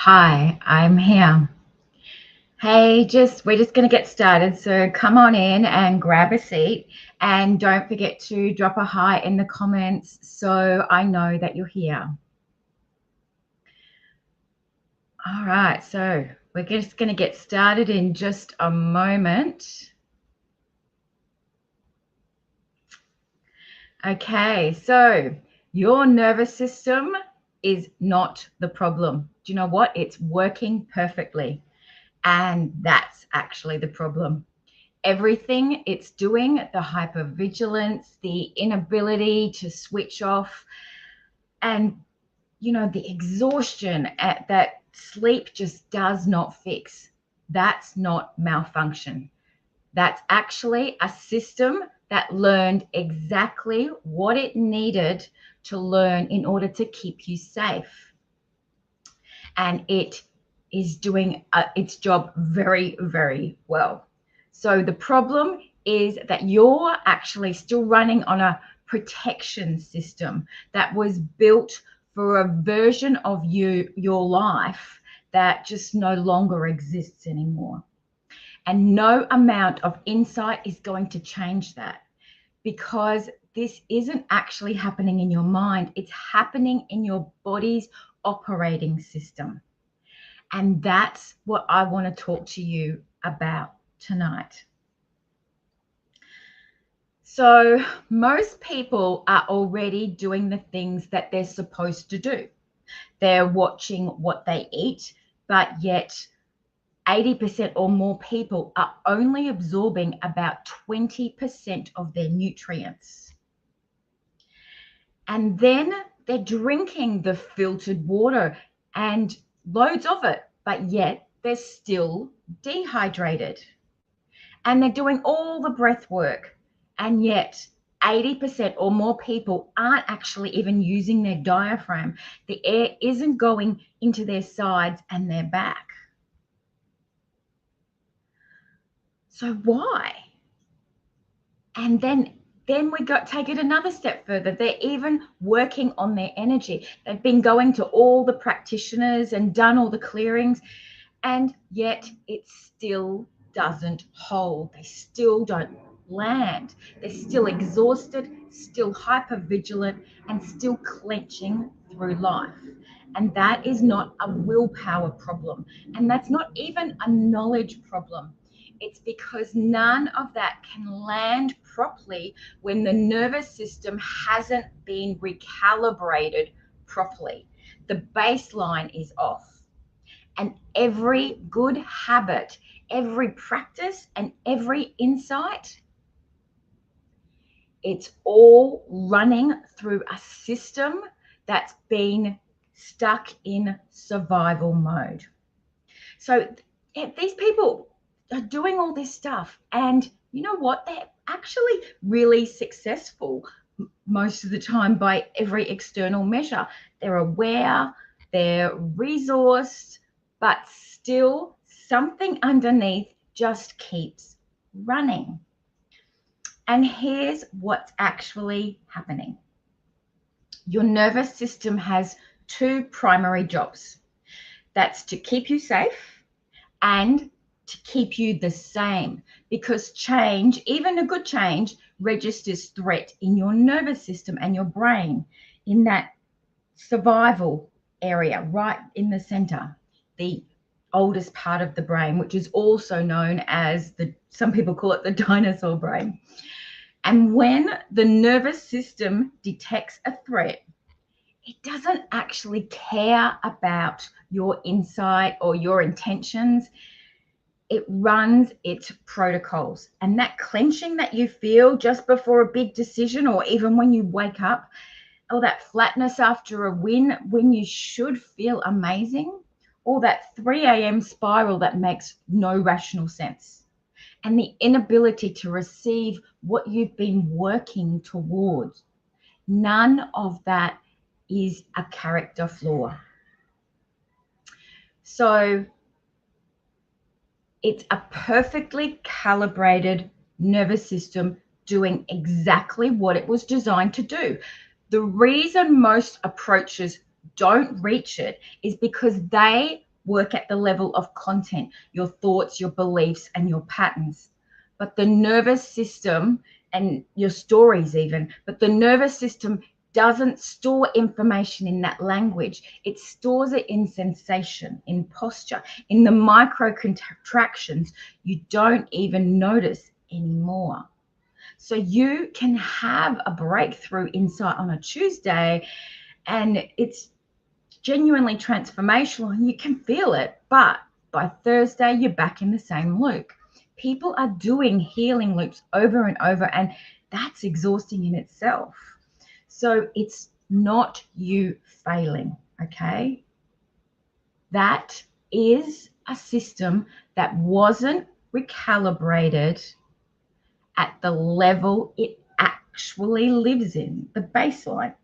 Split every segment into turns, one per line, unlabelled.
Hi, I'm here. Hey, we're just going to get started. So come on in and grab a seat, and don't forget to drop a hi in the comments so I know that you're here. All right, so we're just going to get started in just a moment. Okay, so your nervous system is not the problem. Do you know what? It's working perfectly, and that's actually the problem. Everything it's doing, the hypervigilance, the inability to switch off, and the exhaustion that sleep just does not fix. That's not malfunction. That's actually a system that learned exactly what it needed to learn in order to keep you safe. And it is doing its job very, very well. So the problem is that you're actually still running on a protection system that was built for a version of your life that just no longer exists anymore. And no amount of insight is going to change that, because this isn't actually happening in your mind. It's happening in your body's operating system. And that's what I want to talk to you about tonight. So most people are already doing the things that they're supposed to do. They're watching what they eat, but yet 80% or more people are only absorbing about 20% of their nutrients. And then they're drinking the filtered water and loads of it, but yet they're still dehydrated. And they're doing all the breath work, and yet 80% or more people aren't actually even using their diaphragm. The air isn't going into their sides and their back. So why? And then we take it another step further. They're even working on their energy. They've been going to all the practitioners and done all the clearings, and yet it still doesn't hold. They still don't land. They're still exhausted, still hypervigilant, and still clenching through life. And that is not a willpower problem. And that's not even a knowledge problem. It's because none of that can land properly when the nervous system hasn't been recalibrated properly. The baseline is off. And every good habit, every practice, and every insight, it's all running through a system that's been stuck in survival mode. So these people are doing all this stuff, and you know what? They're actually really successful most of the time by every external measure. They're aware, they're resourced, but still something underneath just keeps running. And here's what's actually happening. Your nervous system has two primary jobs. That's to keep you safe and to keep you the same, because change, even a good change, registers threat in your nervous system and your brain, in that survival area right in the center, the oldest part of the brain, which is also known as some people call it the dinosaur brain. And when the nervous system detects a threat, it doesn't actually care about your insight or your intentions. It runs its protocols. And that clenching that you feel just before a big decision, or even when you wake up, or that flatness after a win when you should feel amazing, or that 3 a.m. spiral that makes no rational sense, and the inability to receive what you've been working towards. None of that is a character flaw. So it's a perfectly calibrated nervous system doing exactly what it was designed to do. The reason most approaches don't reach it is because they work at the level of content, your thoughts, your beliefs, and your patterns. But the nervous system, and your stories even, but the nervous system doesn't store information in that language. It stores it in sensation, in posture, in the micro contractions you don't even notice anymore. So you can have a breakthrough insight on a Tuesday, and it's genuinely transformational and you can feel it, but by Thursday you're back in the same loop. People are doing healing loops over and over, and that's exhausting in itself. So it's not you failing, okay? That is a system that wasn't recalibrated at the level it actually lives in, the baseline.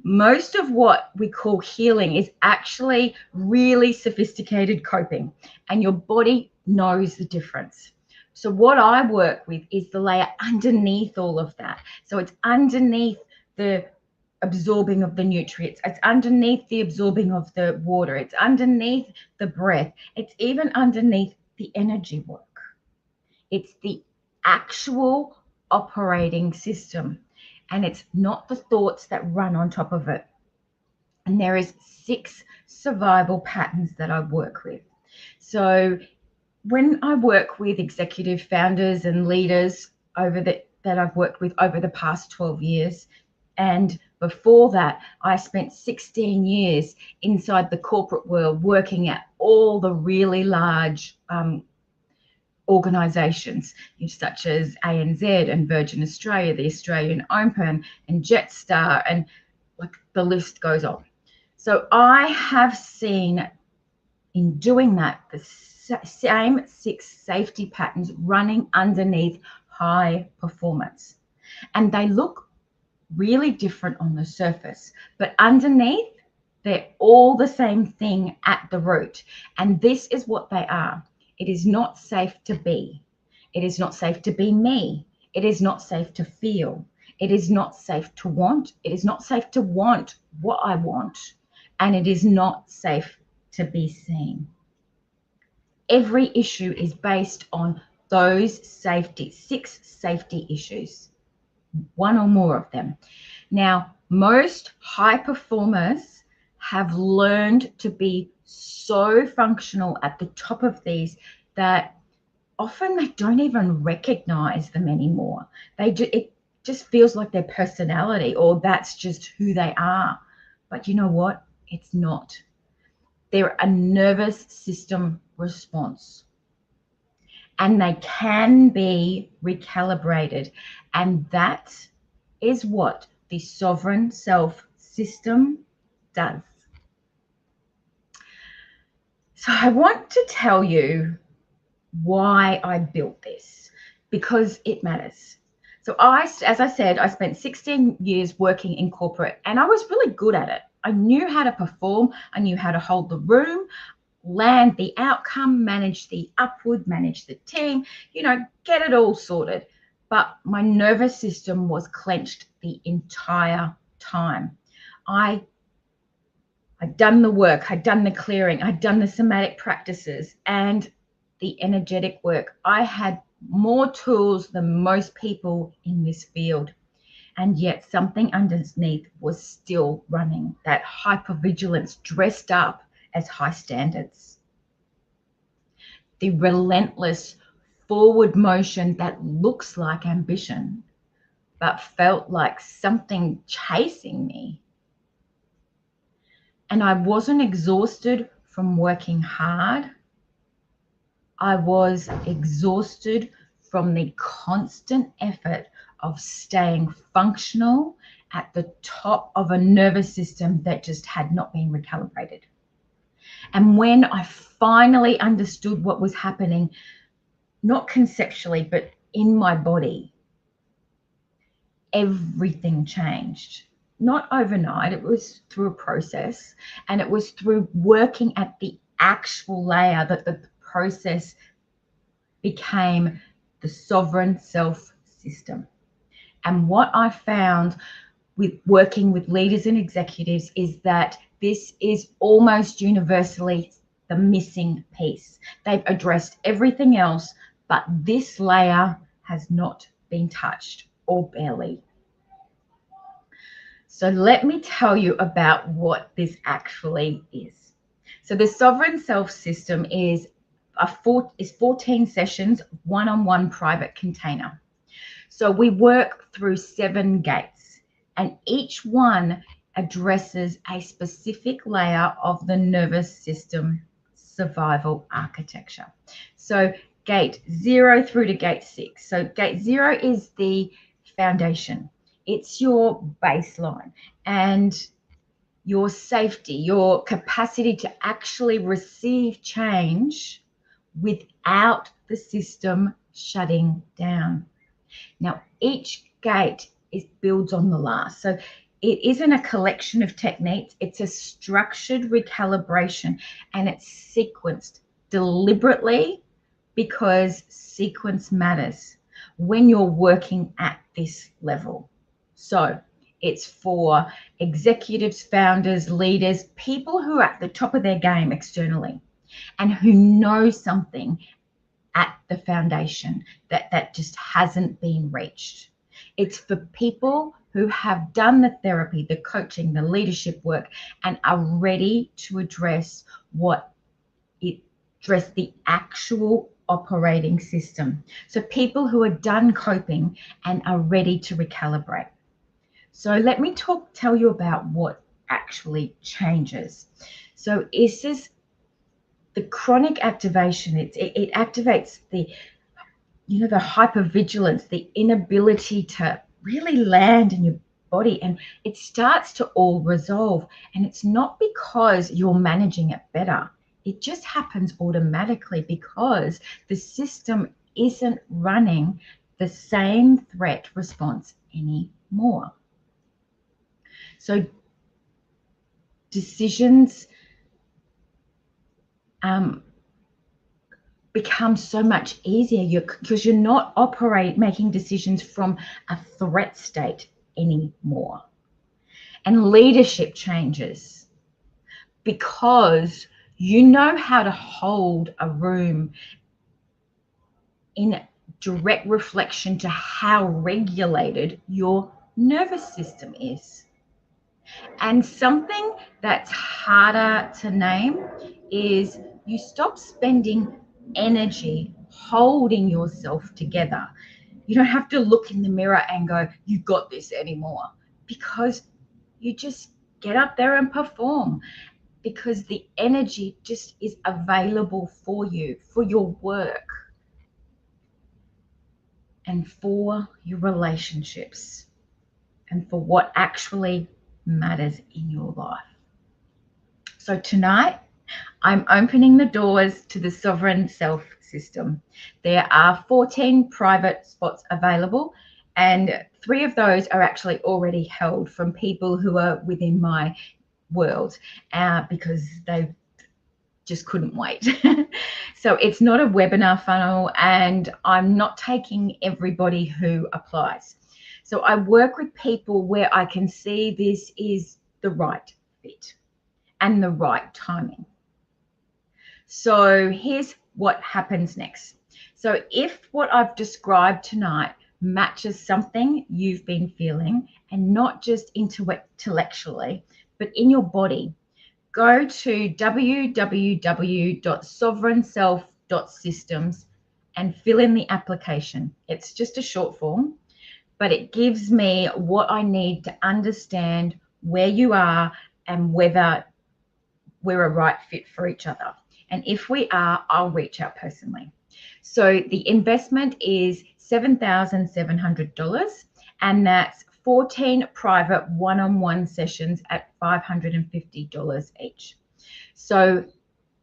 Most of what we call healing is actually really sophisticated coping, and your body knows the difference. So what I work with is the layer underneath all of that. So it's underneath the absorbing of the nutrients. It's underneath the absorbing of the water. It's underneath the breath. It's even underneath the energy work. It's the actual operating system, and it's not the thoughts that run on top of it. And there is 6 survival patterns that I work with. So when I work with executive founders and leaders that I've worked with over the past 12 years, and before that, I spent 16 years inside the corporate world working at all the really large organisations such as ANZ and Virgin Australia, the Australian Open and Jetstar, and like the list goes on. So I have seen in doing that the same 6 safety patterns running underneath high performance. And they look really different on the surface, but underneath, they're all the same thing at the root. And this is what they are. It is not safe to be. It is not safe to be me. It is not safe to feel. It is not safe to want. It is not safe to want what I want. And it is not safe to be seen. Every issue is based on those 6 safety issues, one or more of them. Now, most high performers have learned to be so functional at the top of these that often they don't even recognize them anymore. It just feels like their personality, or that's just who they are. But you know what? It's not. They're a nervous system response, and they can be recalibrated. And that is what the sovereign self system does. So I want to tell you why I built this, because it matters. So as I said, I spent 16 years working in corporate, and I was really good at it. I knew how to perform. I knew how to hold the room, land the outcome, manage the upward, manage the team, get it all sorted. But my nervous system was clenched the entire time. I'd done the work, I'd done the clearing, I'd done the somatic practices and the energetic work. I had more tools than most people in this field. And yet something underneath was still running, that hypervigilance dressed up as high standards. The relentless forward motion that looks like ambition, but felt like something chasing me. And I wasn't exhausted from working hard. I was exhausted from the constant effort of staying functional at the top of a nervous system that just had not been recalibrated. And when I finally understood what was happening, not conceptually, but in my body, everything changed. Not overnight, it was through a process, and it was through working at the actual layer that the process became the sovereign self system. And what I found with working with leaders and executives is that this is almost universally the missing piece. They've addressed everything else, but this layer has not been touched, or barely. So let me tell you about what this actually is. So the sovereign self system is 14 sessions, one-on-one private container. So we work through 7 gates, and each one addresses a specific layer of the nervous system survival architecture. So gate 0 through to gate 6. So gate 0 is the foundation. It's your baseline and your safety, your capacity to actually receive change without the system shutting down. Now, each gate builds on the last. So it isn't a collection of techniques. It's a structured recalibration, and it's sequenced deliberately because sequence matters when you're working at this level. So it's for executives, founders, leaders, people who are at the top of their game externally and who know something at the foundation that just hasn't been reached. It's for people who have done the therapy, the coaching, the leadership work, and are ready to address the actual operating system. So people who are done coping and are ready to recalibrate. So let me tell you about what actually changes. So this is the chronic activation. It activates the hypervigilance, the inability to really land in your body, and it starts to all resolve. And it's not because you're managing it better. It just happens automatically because the system isn't running the same threat response anymore. So decisions become so much easier because you're not making decisions from a threat state anymore. And leadership changes because you know how to hold a room in direct reflection to how regulated your nervous system is. And something that's harder to name is you stop spending energy holding yourself together. You don't have to look in the mirror and go, you got this anymore, because you just get up there and perform, because the energy just is available for you, for your work and for your relationships and for what actually matters in your life. So tonight, I'm opening the doors to the sovereign self system. There are 14 private spots available, and 3 of those are actually already held from people who are within my world because they just couldn't wait. So it's not a webinar funnel, and I'm not taking everybody who applies. So I work with people where I can see this is the right fit and the right timing. So here's what happens next. So if what I've described tonight matches something you've been feeling, and not just intellectually, but in your body, go to www.sovereignself.systems and fill in the application. It's just a short form, but it gives me what I need to understand where you are and whether we're a right fit for each other. And if we are, I'll reach out personally. So the investment is $7,700, and that's 14 private one-on-one sessions at $550 each. So,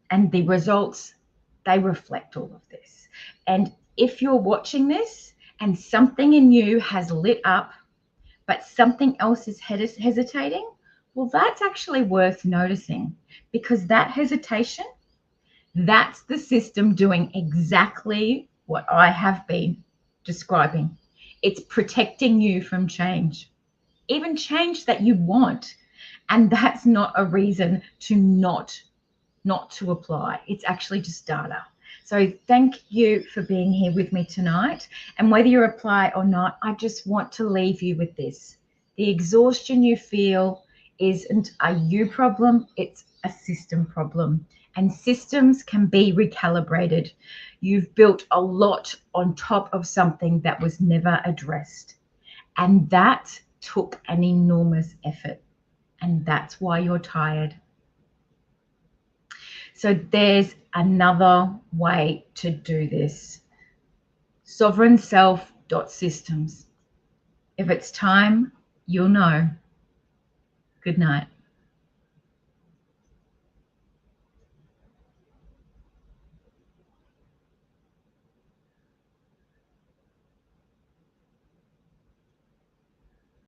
and the results, they reflect all of this. And if you're watching this and something in you has lit up, but something else is hesitating, well, that's actually worth noticing, because that hesitation, that's the system doing exactly what I have been describing. It's protecting you from change, even change that you want. And that's not a reason to not not to apply. It's actually just data. So thank you for being here with me tonight. And whether you apply or not, I just want to leave you with this. The exhaustion you feel isn't a you problem, it's a system problem. And systems can be recalibrated. You've built a lot on top of something that was never addressed. And that took an enormous effort. And that's why you're tired. So there's another way to do this. Sovereignself.systems. If it's time, you'll know. Good night.